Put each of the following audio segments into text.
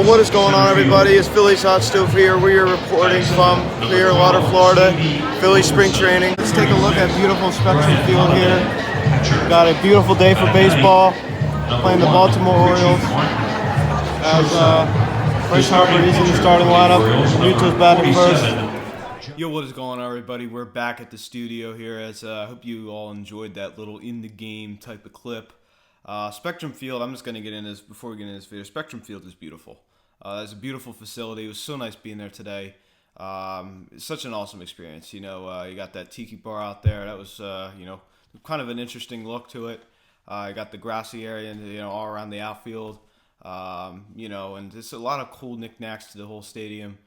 What is going on, everybody? It's Phillies Hot Stove here. We are reporting from Clearwater, Florida, Phillies spring training. Let's take a look at beautiful Spectrum Field here. Got a beautiful day for baseball. Playing the Baltimore Orioles. As Bryce Harper is in the starting lineup. Muto's batting first. Yo, what is going on, everybody? We're back at the studio here. As I hope you all enjoyed that little in-the-game type of clip. Spectrum Field, I'm just going to get in this before we get into this video. Spectrum Field is beautiful. It's a beautiful facility. It was so nice being there today. It's such an awesome experience. You know, you got that tiki bar out there. That was, you know, kind of an interesting look to it. You got the grassy area and, you know, all around the outfield. You know, and there's a lot of cool knickknacks to the whole stadium.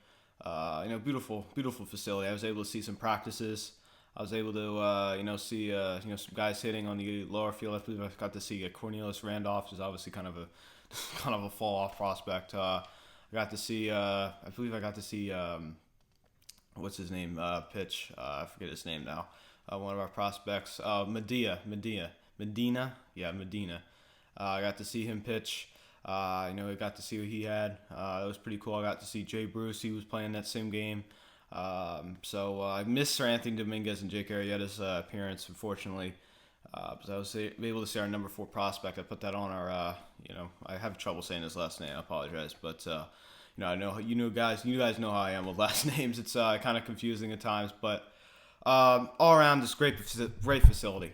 You know, beautiful facility. I was able to see some practices. I was able to, you know, see, you know, some guys hitting on the lower field. I believe I got to see Cornelius Randolph, who's obviously kind of a fall-off prospect. I got to see, I believe I got to see, what's his name, pitch. I forget his name now. One of our prospects, Medina. Yeah, Medina. I got to see him pitch. You know, I got to see what he had. It was pretty cool. I got to see Jay Bruce. He was playing that same game. So I missed Sir Anthony Dominguez and Jake Arrieta's appearance, unfortunately. Because I was able to see our number 4 prospect. I put that on our, you know, I have trouble saying his last name. I apologize, but you know, I know you guys know how I am with last names. It's kind of confusing at times, but all around, this great facility,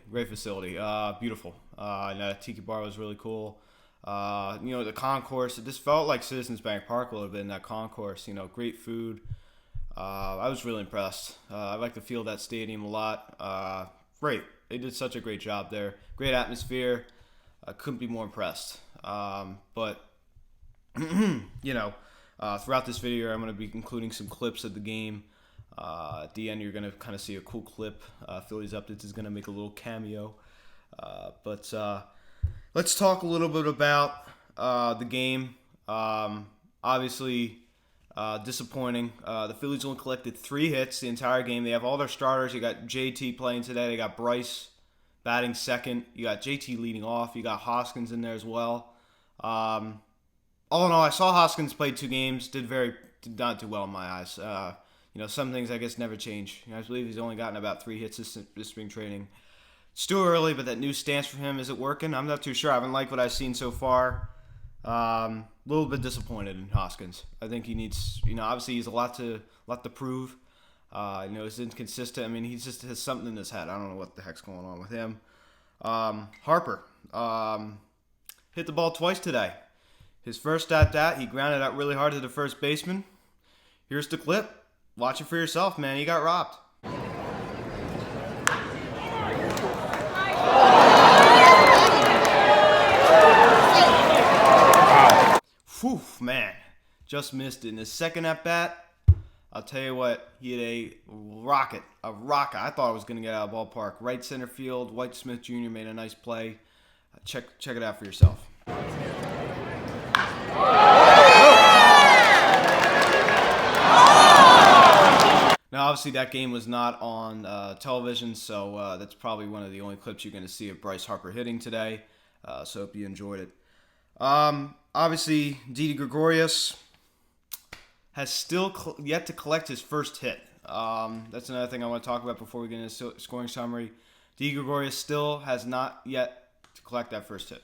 beautiful. And Tiki Bar was really cool. You know, the concourse, it just felt like Citizens Bank Park a little bit in that concourse. You know, great food. I was really impressed. I like the feel of that stadium a lot. Great. They did such a great job there. Great atmosphere. I couldn't be more impressed. But, you know, throughout this video, I'm going to be including some clips of the game. At the end, you're going to kind of see a cool clip. Phillies Updates is going to make a little cameo. But let's talk a little bit about the game. Obviously, disappointing. The Phillies only collected 3 hits the entire game. They have all their starters. You got JT playing today. They got Bryce batting second. You got JT leading off. You got Hoskins in there as well. All in all, I saw Hoskins play 2 games. Did not do well in my eyes. You know, some things I guess never change. You know, I believe he's only gotten about 3 hits this spring training. It's too early, but that new stance for him, is it working? I'm not too sure. I haven't liked what I've seen so far. A little bit disappointed in Hoskins. I think he needs, you know, obviously he's a lot to prove. You know, he's inconsistent. I mean, he just has something in his head. I don't know what the heck's going on with him. Harper hit the ball twice today. His first at-bat, he grounded out really hard to the first baseman. Here's the clip. Watch it for yourself, man. He got robbed. Whew, man, just missed it. In his second at-bat, I'll tell you what, he had a rocket. I thought I was going to get out of the ballpark. Right center field, White Smith Jr. made a nice play. Check it out for yourself. Now, obviously, that game was not on television, so that's probably one of the only clips you're going to see of Bryce Harper hitting today. So hope you enjoyed it. Obviously, Didi Gregorius has still yet to collect his first hit. That's another thing I want to talk about before we get into scoring summary. Didi Gregorius still has not yet to collect that first hit.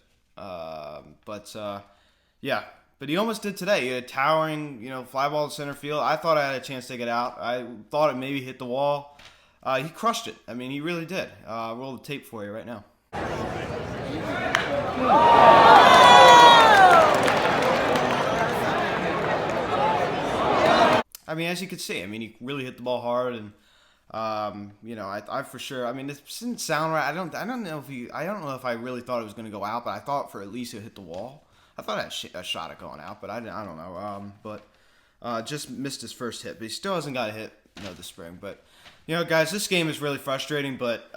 Yeah. But he almost did today. He had a towering, you know, fly ball to center field. I thought I had a chance to get out. I thought it maybe hit the wall. He crushed it. I mean, he really did. Roll the tape for you right now. I mean, as you can see, I mean, he really hit the ball hard, and you know, I for sure. I mean, this didn't sound right. I don't know if I really thought it was going to go out, but I thought for at least it hit the wall. I thought I had a shot at going out, but I don't know. But just missed his first hit, but he still hasn't got a hit, you know, this spring. But you know, guys, this game is really frustrating. But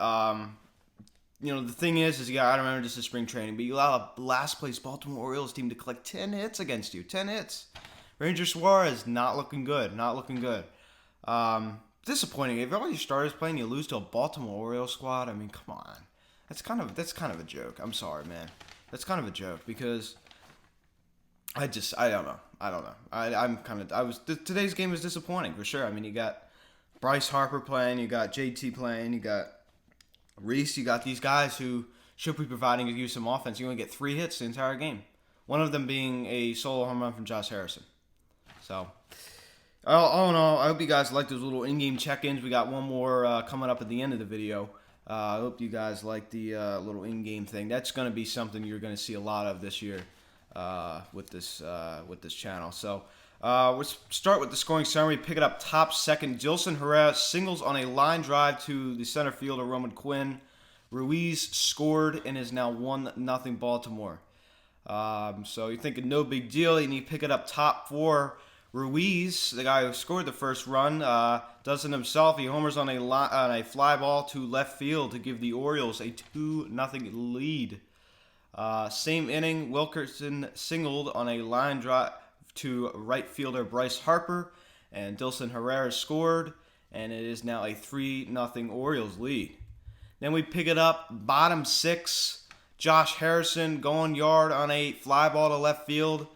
you know, the thing is you got to remember this is spring training, but you allow a last place Baltimore Orioles team to collect 10 hits against you. 10 hits. Ranger Suarez not looking good. Disappointing. If all your starters playing, you lose to a Baltimore Orioles squad. I mean, come on. That's kind of a joke. I'm sorry, man. That's kind of a joke because I don't know. Today's game was disappointing for sure. I mean, you got Bryce Harper playing, you got JT playing, you got Reese, you got these guys who should be providing you some offense. You only get 3 hits the entire game. One of them being a solo home run from Josh Harrison. So, all in all, I hope you guys like those little in-game check-ins. We got one more coming up at the end of the video. I hope you guys like the little in-game thing. That's going to be something you're going to see a lot of this year with this channel. So, let's start with the scoring summary. Pick it up top second. Dilson Herrera singles on a line drive to the center fielder, Roman Quinn. Ruiz scored and is now 1-0 Baltimore. So you're thinking no big deal. You need to pick it up top for Ruiz, the guy who scored the first run. Does it himself. He homers on a fly ball to left field to give the Orioles a 2-0 lead. Same inning, Wilkerson singled on a line drive to right fielder Bryce Harper, and Dilson Herrera scored, and it is now a 3-0 Orioles lead. Then we pick it up, bottom 6, Josh Harrison going yard on a fly ball to left field,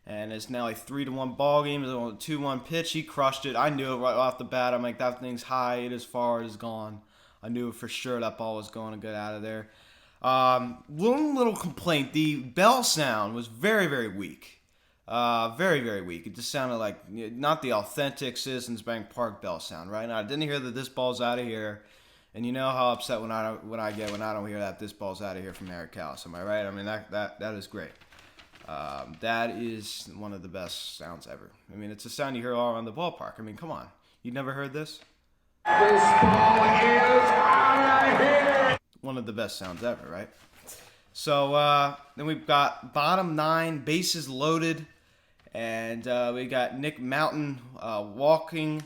and it's now a 3-1 ball game. It's on a 2-1 pitch. He crushed it. I knew it right off the bat. I'm like, that thing's high. It is far. It is gone. I knew for sure that ball was going to get out of there. One little complaint. The bell sound was very, very weak. Very, very weak. It just sounded like not the authentic Citizens Bank Park bell sound, right? Now, I didn't hear that this ball's out of here. And you know how upset when I get when I don't hear that this ball's out of here from Eric Callis. Am I right? I mean, that is great. That is one of the best sounds ever. I mean, it's a sound you hear all around the ballpark. I mean, come on. You never heard this? This ball is out of here. One of the best sounds ever, right? So then we've got bottom 9, bases loaded. And we got Nick Mountain walking.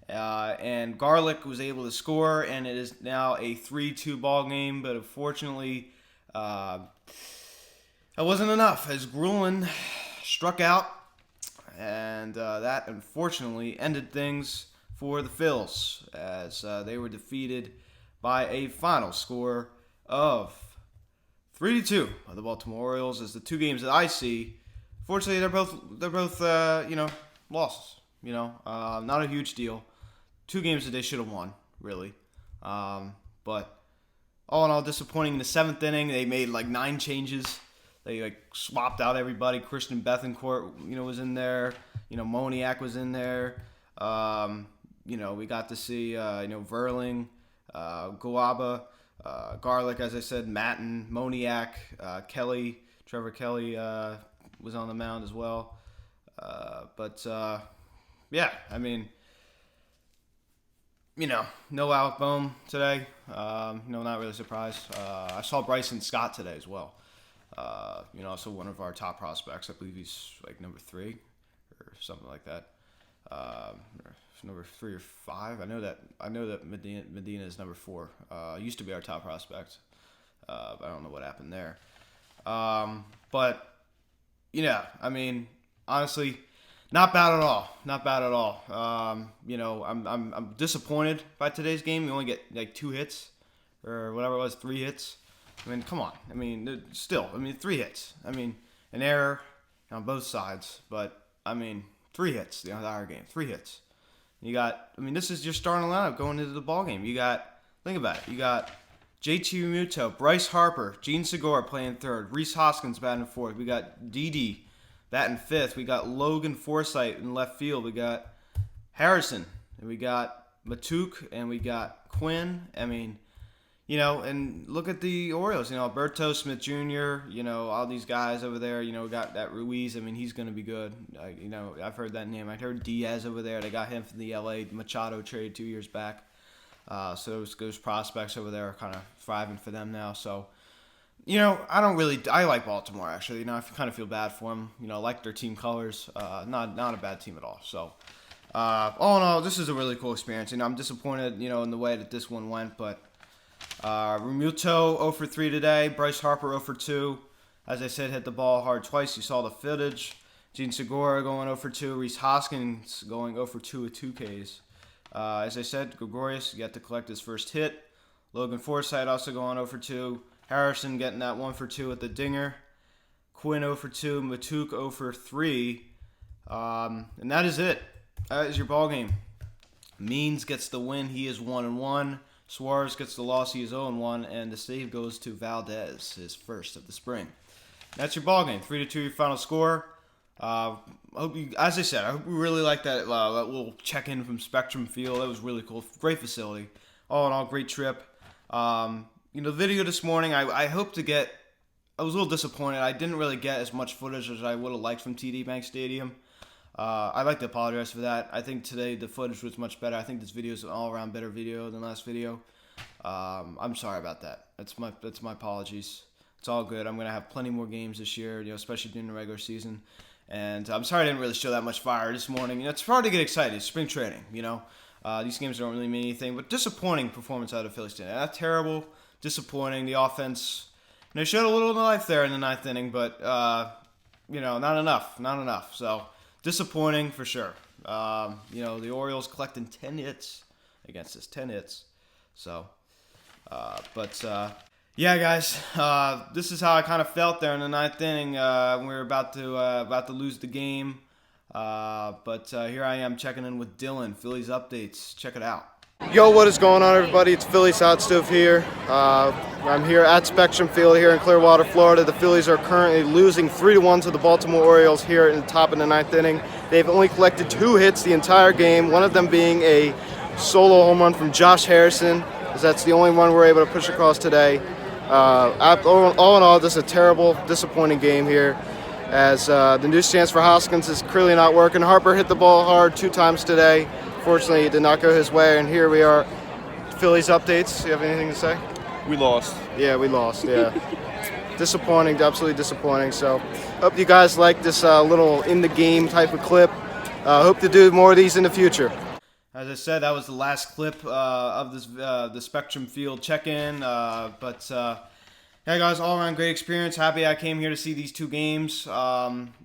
And Garlick was able to score, and it is now a 3-2 ball game. But unfortunately, that wasn't enough as Grulin struck out, and that unfortunately ended things for the Phillies as they were defeated by a final score of 3-2 by the Baltimore Orioles. As the 2 games that I see, fortunately, they're both losses. Not a huge deal. 2 games that they should have won, really. But all in all, disappointing in the 7th inning. They made like 9 changes. They swapped out everybody. Christian Bethancourt, was in there. Moniak was in there. We got to see Verling, Guaba, Garlick, as I said, Matten, Moniak, Kelly, Trevor Kelly was on the mound as well. No Alec Bohm today. Not really surprised. I saw Bryson Scott today as well. Also one of our top prospects. I believe he's like number 3 or something like that. Number 3 or 5. I know that Medina is number 4. Used to be our top prospect. I don't know what happened there. Honestly, not bad at all. Not bad at all. I'm disappointed by today's game. You only get like 2 hits or whatever it was, 3 hits. I mean, come on. I mean, 3 hits. I mean, an error on both sides, but 3 hits the entire game. 3 hits. You got. This is your starting lineup going into the ball game. You got. Think about it. You got JT Realmuto, Bryce Harper, Gene Segura playing 3rd, Reese Hoskins batting 4th. We got Didi batting 5th. We got Logan Forsythe in left field. We got Harrison, and we got Matuk, and we got Quinn. And look at the Orioles. Alberto Smith Jr., all these guys over there. We got that Ruiz. He's going to be good. I've heard that name. I heard Diaz over there. They got him from the LA Machado trade 2 years back. So those prospects over there are kind of thriving for them now. So, I like Baltimore, actually. I kind of feel bad for them. I like their team colors. Not a bad team at all. So, all in all, this is a really cool experience. I'm disappointed, in the way that this one went, but Realmuto 0 for 3 today. Bryce Harper 0 for 2. As I said, hit the ball hard twice. You saw the footage. Gene Segura going 0 for 2. Reese Hoskins going 0 for 2 with 2 Ks. As I said, Gregorius got to collect his first hit. Logan Forsythe also going 0 for 2. Harrison getting that 1 for 2 with the dinger. Quinn 0 for 2, Matuk 0 for 3. And that is it. That is your ball game. Means gets the win. He is 1-1. Suarez gets the loss. He is 0-1. And the save goes to Valdez, his first of the spring. That's your ball game. 3-2 your final score. I hope you, as I said, I hope you really like that little check-in from Spectrum Field. That was really cool. Great facility. All in all, great trip. The video this morning, I hope to get. I was a little disappointed. I didn't really get as much footage as I would have liked from TD Bank Stadium. I'd like to apologize for that. I think today the footage was much better. I think this video is an all-around better video than last video. I'm sorry about that. That's my apologies. It's all good. I'm gonna have plenty more games this year, especially during the regular season. And I'm sorry I didn't really show that much fire this morning. It's hard to get excited. It's spring training, These games don't really mean anything. But disappointing performance out of Phillies today. Not terrible, disappointing. The offense, showed a little of life there in the ninth inning, but not enough. So disappointing for sure. The Orioles collecting 10 hits against us, 10 hits. So, yeah, guys, this is how I kind of felt there in the ninth inning when we were about to lose the game. But here I am checking in with Dylan. Phillies updates. Check it out. Yo, what is going on, everybody? It's Phillies Hot Stove here. I'm here at Spectrum Field here in Clearwater, Florida. The Phillies are currently losing 3-1 to the Baltimore Orioles here in the top of the ninth inning. They've only collected 2 hits the entire game, one of them being a solo home run from Josh Harrison, as that's the only one we're able to push across today. All in all, this is a terrible, disappointing game here, as the new stance for Hoskins is clearly not working. Harper hit the ball hard 2 times today. Fortunately, it did not go his way, and here we are. Phillies updates. Do you have anything to say? We lost. Yeah, we lost, yeah. Disappointing, absolutely disappointing. So, hope you guys like this little in-the-game type of clip. Hope to do more of these in the future. As I said, that was the last clip of this the Spectrum Field check-in. Yeah, guys, all-around great experience. Happy I came here to see these 2 games.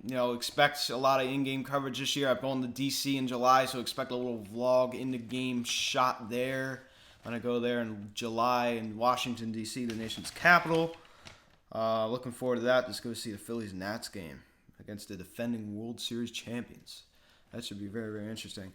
Expect a lot of in-game coverage this year. I'm going to D.C. in July, so expect a little vlog in-the-game shot there when I go there in July in Washington, D.C., the nation's capital. Looking forward to that. Let's go see the Phillies-Nats game against the defending World Series champions. That should be very, very interesting.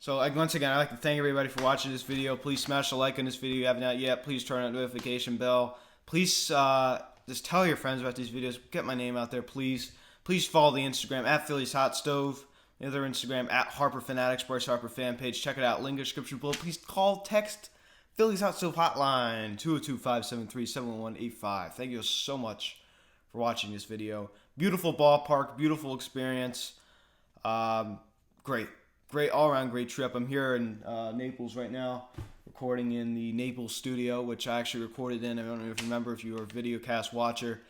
Once again, I'd like to thank everybody for watching this video. Please smash a like on this video if you haven't yet. Please turn on the notification bell. Please just tell your friends about these videos. Get my name out there, please. Please follow the Instagram at Phillies Hot Stove. The other Instagram at Harper Fanatics, Bryce Harper fan page. Check it out. Link in the description below. Please text Phillies Hot Stove hotline 202-573-71185. Thank you so much for watching this video. Beautiful ballpark, beautiful experience. Great all-around great trip. I'm here in Naples right now, recording in the Naples studio, which I actually recorded in. I don't know if you remember, if you were a VideoCast watcher,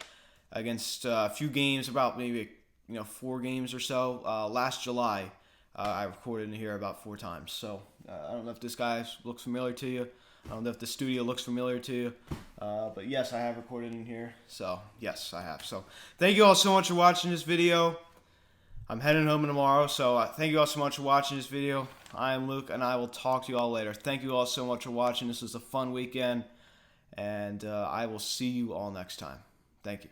against a few games, about maybe 4 games or so. Last July, I recorded in here about 4 times. So I don't know if this guy looks familiar to you. I don't know if the studio looks familiar to you. But yes, I have recorded in here. So yes, I have. So thank you all so much for watching this video. I'm heading home tomorrow, so thank you all so much for watching this video. I am Luke, and I will talk to you all later. Thank you all so much for watching. This was a fun weekend, and I will see you all next time. Thank you.